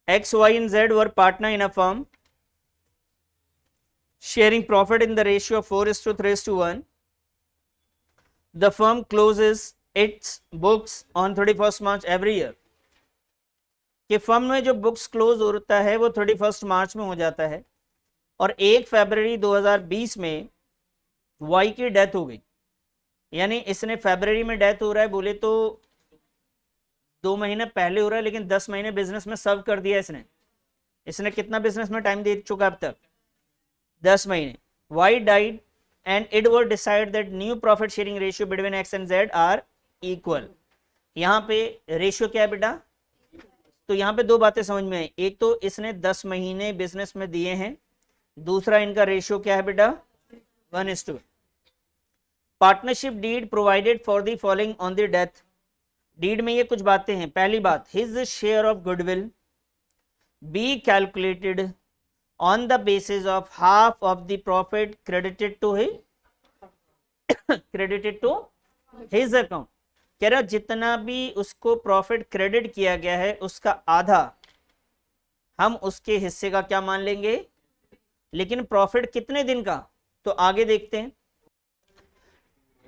X, Y and Z were partner in a firm sharing profit in the ratio of 4:3:1. The firm closes its books on 31st March every year. कि firm में जो books close होता है वो 31 मार्च में हो जाता है और 1 फरवरी 2020 में वाई की डेथ हो गई, यानी इसने फरवरी में डेथ हो रहा है बोले तो 2 महीने पहले हो रहा है, लेकिन 10 महीने बिजनेस में सर्व कर दिया इसने कितना बिजनेस में टाइम दे चुका अब तक? 10 महीने. Y died and it was decide that new profit sharing ratio between X and Z are equal. यहाँ पे रेशियो क्या है बेटा? तो यहाँ पे दो बातें समझ में आई. एक तो इसने 10 महीने बिजनेस में दिए हैं, दूसरा इनका रेशियो क्या है बेटा? 1:1. Partnership deed provided for the following on the death. Deed में ये कुछ बातें हैं. पहली बात, his share of goodwill be calculated on the basis of half of the profit credited to his account. कह रहा जितना भी उसको प्रॉफिट क्रेडिट किया गया है उसका आधा हम उसके हिस्से का क्या मान लेंगे. लेकिन प्रॉफिट कितने दिन का? तो आगे देखते हैं.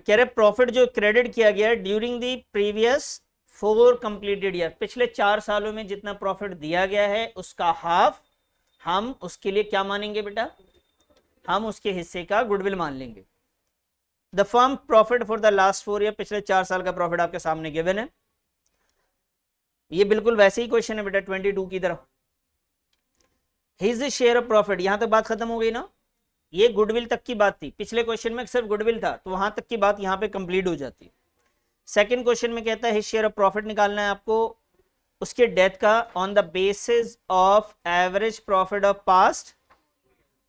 कह रहे प्रॉफिट जो क्रेडिट किया गया है during the previous 4 completed year, पिछले 4 सालों में जितना प्रॉफिट दिया गया है उसका हाफ हम उसके लिए क्या मानेंगे बेटा? हम उसके हिस्से का गुडविल मान लेंगे. The firm profit for the last 4 year, पिछले 4 साल का प्रॉफिट आपके सामने गिवन है. ये बिल्कुल वैसे ही क्वेश्चन है बेटा 22 की तरह. हिज शेयर ऑफ प्रॉफिट, यहां तक बात खत्म हो गई ना. ये गुडविल तक की बात थी. पिछले क्वेश्चन में सिर्फ गुडविल था, तो वहां तक की बात यहां पे कंप्लीट हो जाती है. सेकंड क्वेश्चन में कहता है हिज शेयर ऑफ प्रॉफिट निकालना है आपको उसके डेथ का on the basis of average profit of past.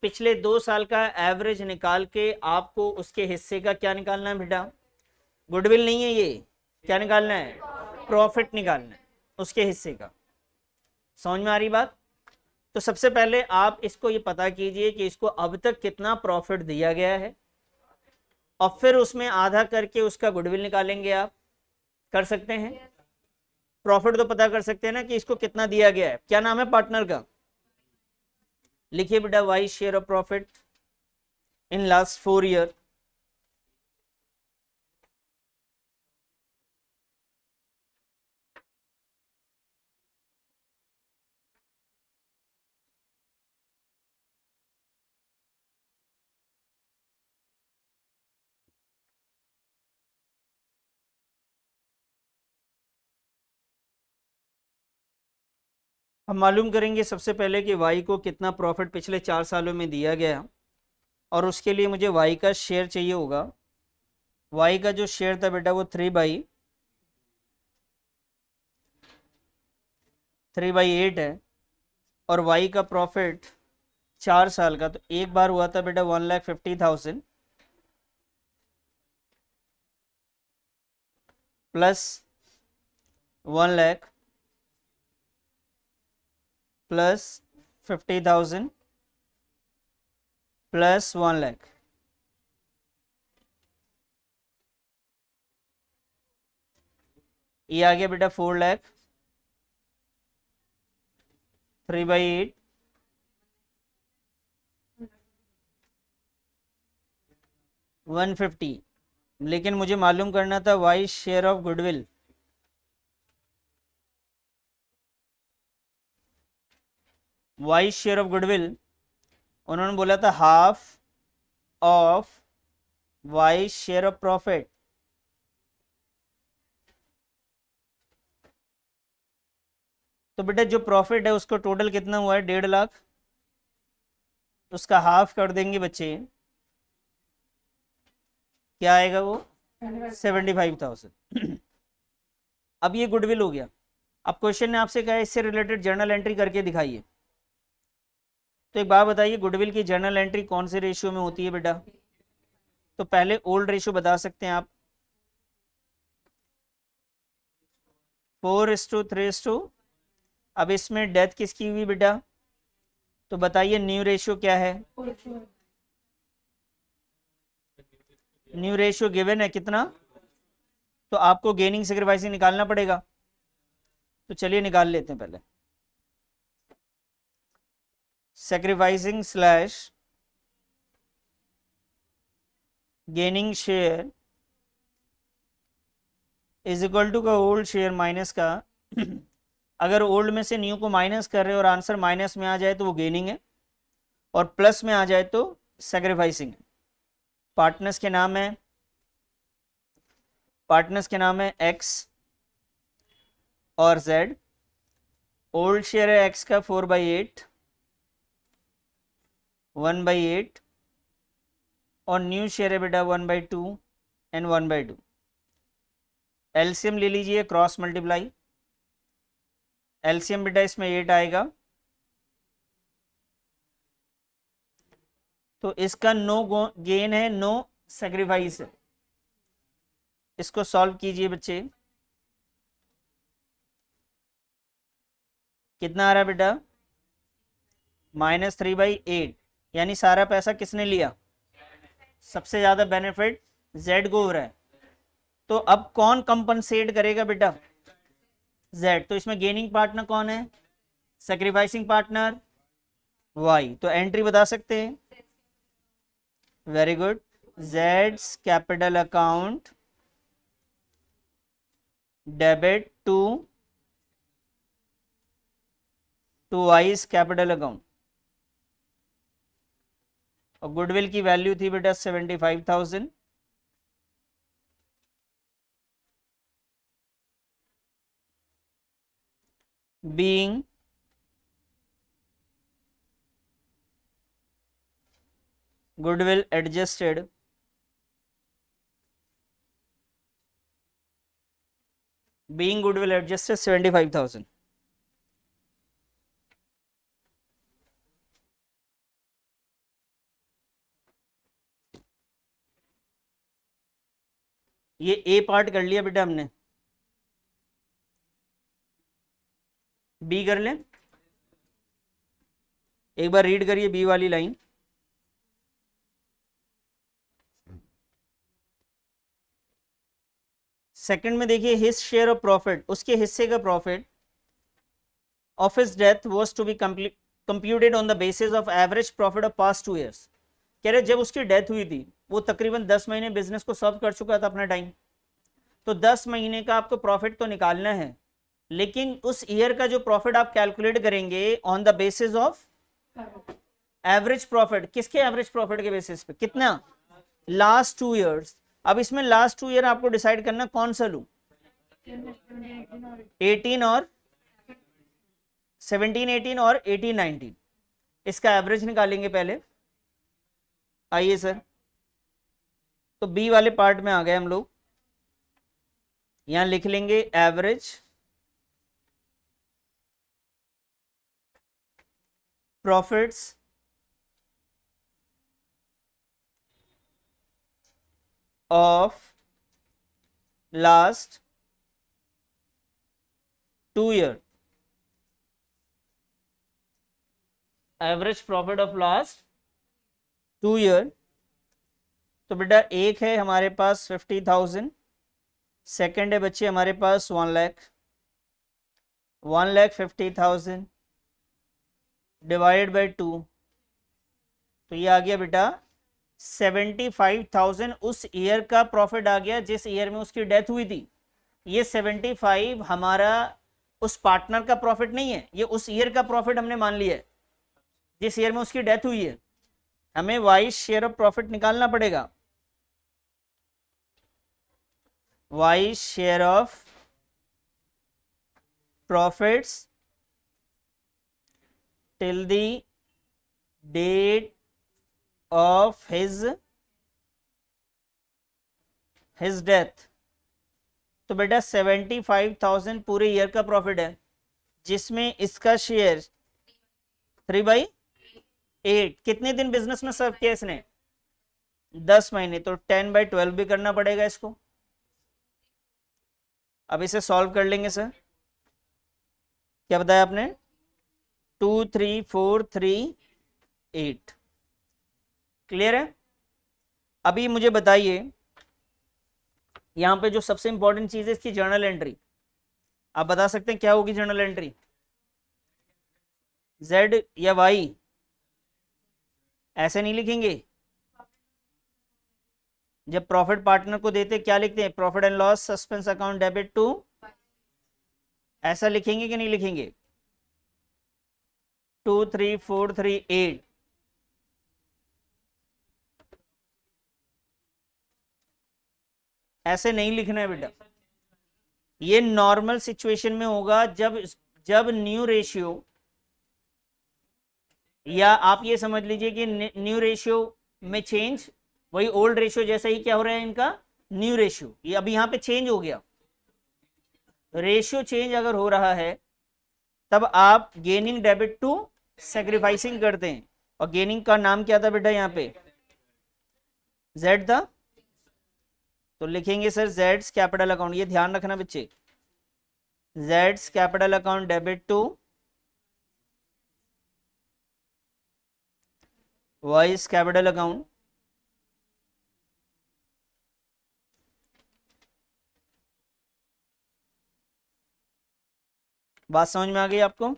पिछले 2 साल का एवरेज निकाल के आपको उसके हिस्से का क्या निकालना है बेटा? गुडविल नहीं है ये, क्या निकालना है? प्रॉफिट निकालना है उसके हिस्से का. समझ में आ रही बात? तो सबसे पहले आप इसको ये पता कीजिए कि इसको अब तक कितना प्रॉफिट दिया गया है और फिर उसमें आधा करके उसका गुडविल निकालेंगे. आप कर सकते हैं. प्रॉफिट तो पता कर सकते हैं ना कि इसको कितना दिया गया है. क्या नाम है पार्टनर का? लिखिए बेटा Y share of profit in last 4 year. हम मालूम करेंगे सबसे पहले कि वाई को कितना प्रॉफिट पिछले 4 सालों में दिया गया और उसके लिए मुझे वाई का शेयर चाहिए होगा. वाई का जो शेयर था बेटा वो 3/8 है और वाई का प्रॉफिट 4 साल का, तो एक बार हुआ था बेटा 1,50,000 plus 1 lakh plus 50,000 plus 1 lakh. ये आ गया बेटा 4 लाख. 3/8 150. लेकिन मुझे मालूम करना था Y share of goodwill. Y share of goodwill उन्होंने बोला था half of Y share of profit. तो बेटा जो प्रॉफिट है उसको टोटल कितना हुआ है? 1.5 लाख. उसका हाफ कर देंगे बच्चे, क्या आएगा वो? 75,000. अब ये गुडविल हो गया. अब क्वेश्चन ने आपसे कहा इससे रिलेटेड जर्नल एंट्री करके दिखाइए. तो एक बात बताइए, गुडविल की जर्नल एंट्री कौन से रेशियो में होती है बेटा? तो पहले ओल्ड रेशियो बता सकते हैं आप, 4:3:. अब इसमें डेथ किसकी हुई बेटा? तो बताइए न्यू रेशियो क्या है? न्यू रेशियो गिवन है कितना? तो आपको गेनिंग सैक्रिफाइसिंग निकालना पड़ेगा. तो चलिए निकाल लेते हैं पहले. sacrificing slash gaining share is equal to का ओल्ड शेयर माइनस का अगर ओल्ड में से न्यू को माइनस कर रहे हो और आंसर माइनस में आ जाए तो वो गेनिंग है, और प्लस में आ जाए तो सैक्रिफाइसिंग है। पार्टनर्स के नाम है एक्स और जेड। ओल्ड शेयर है एक्स का 4/8 1/8 और न्यू शेयर है बेटा 1/2 एंड 1/2। एलसीएम ले लीजिए, क्रॉस मल्टीप्लाई। एलसीएम बेटा इसमें 8 आएगा, तो इसका नो गेन है, नो सैक्रिफाइस है। इसको सॉल्व कीजिए बच्चे, कितना आ रहा है बेटा? -3/8, यानी सारा पैसा किसने लिया? सबसे ज्यादा बेनिफिट जेड को हो रहा है। तो अब कौन कंपनसेट करेगा बेटा? जेड। तो इसमें गेनिंग पार्टनर कौन है? Sacrificing partner Y. तो एंट्री बता सकते हैं? Very good. जेड्स capital account debit to Y's capital account. और गुडविल की वैल्यू थी बेटा 75,000। being goodwill adjusted being goodwill adjusted 75,000। ये ए पार्ट कर लिया बेटा हमने, बी कर लें। एक बार रीड करिए बी वाली लाइन। सेकंड में देखिए, हिज शेयर ऑफ प्रॉफिट, उसके हिस्से का profit of his death was to be computed on the basis of average profit of past 2 years। कह रहे जब उसकी डेथ हुई थी वो तकरीबन 10 महीने बिजनेस को सर्व कर चुका था अपना टाइम, तो 10 महीने का आपको प्रॉफिट तो निकालना है, लेकिन उस ईयर का जो प्रॉफिट आप कैलकुलेट करेंगे on the basis of average profit. किसके एवरेज प्रॉफिट के बेसिस पे? कितना? Last 2 years। अब इसमें लास्ट 2 year आपको डिसाइड करना कौन सा लूं, 18 और 17 18 और 18 19। इसका एवरेज निकालेंगे पहले। आइए सर, तो बी वाले पार्ट में आ गए हम लोग। यहां लिख लेंगे average profits of last 2 year। Average profit of last 2 year। तो बेटा एक है हमारे पास 50,000, सेकंड है बच्चे हमारे पास 1 लाख। 1,50,000 डिवाइड बाई 2, तो ये आ गया बेटा 75,000 उस ईयर का प्रॉफिट आ गया जिस ईयर में उसकी डेथ हुई थी। ये 75 हमारा उस पार्टनर का प्रॉफिट नहीं है, ये उस ईयर का प्रॉफिट हमने मान लिया है जिस ईयर में उसकी डेथ हुई है। हमें वाइज शेयर ऑफ प्रॉफिट निकालना पड़ेगा। Wise share of profits till the date of his death। तो बेटा 75,000 पूरे ईयर का प्रॉफिट है, जिसमें इसका शेयर 3/8। कितने दिन बिजनेस में सर्व किया इसने? 10 महीने। तो 10/12 भी करना पड़ेगा इसको। अब इसे सॉल्व कर लेंगे सर। क्या बताया आपने? 23438। क्लियर है? अभी मुझे बताइए, यहां पे जो सबसे इंपॉर्टेंट चीज है इसकी जर्नल एंट्री। आप बता सकते हैं क्या होगी जर्नल एंट्री? Z या Y? ऐसे नहीं लिखेंगे। जब प्रॉफिट पार्टनर को देते क्या लिखते हैं, profit and loss suspense account debit to, ऐसा लिखेंगे कि नहीं लिखेंगे, 23438। ऐसे नहीं लिखना है बेटा, ये नॉर्मल सिचुएशन में होगा जब जब न्यू रेशियो, या आप ये समझ लीजिए कि न्यू रेशियो में चेंज, वही ओल्ड रेशियो जैसा ही क्या हो रहा है इनका न्यू रेशियो, ये अभी यहाँ पे चेंज हो गया, रेशियो चेंज अगर हो रहा है तब आप गेनिंग डेबिट टू सेक्रीफाइसिंग करते हैं। और गेनिंग का नाम क्या था बेटा यहाँ पे, जेड था, तो लिखेंगे सर जेड्स कैपिटल अकाउंट, ये ध्यान रखना बच्चे, जेड्स capital account debit to Y's capital account. बात समझ में आ गई आपको?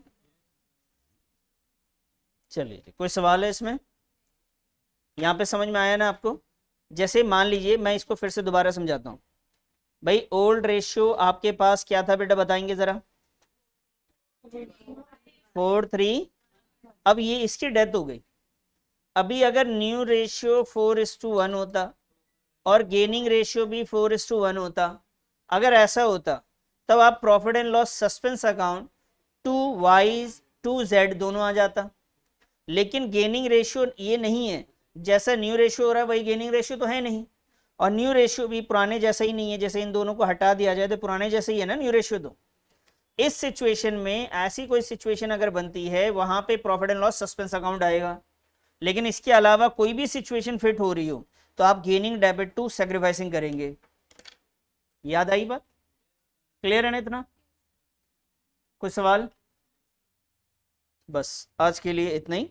चलिए, कोई सवाल है इसमें? यहाँ पे समझ में आया ना आपको? जैसे मान लीजिए, मैं इसको फिर से दोबारा समझाता हूँ भाई। ओल्ड रेशियो आपके पास क्या था बेटा, बताएंगे जरा, 4:3। अब ये इसकी डेथ हो गई, अभी अगर न्यू रेशियो 4:1 होता और गेनिंग रेशियो भी 4:1 होता, अगर ऐसा होता तब आप profit and loss suspense account 2y 2z दोनों आ जाता। लेकिन गेनिंग रेशियो ये नहीं है, जैसा न्यू रेशियो हो रहा है वही गेनिंग रेशियो तो है नहीं, और न्यू रेशियो भी पुराने जैसा ही नहीं है, जैसे इन दोनों को हटा दिया जाए तो पुराने जैसे ही है ना न्यू रेशियो। तो इस सिचुएशन में ऐसी कोई सिचुएशन अगर बनती है, वहां पे profit and loss suspense account आएगा। लेकिन इसके अलावा कोई भी सिचुएशन फिट हो रही हो तो आप गेनिंग डेबिट टू सेक्रीफाइसिंग करेंगे। याद आई बात? क्लियर है ना इतना? कोई सवाल? बस आज के लिए इतना ही।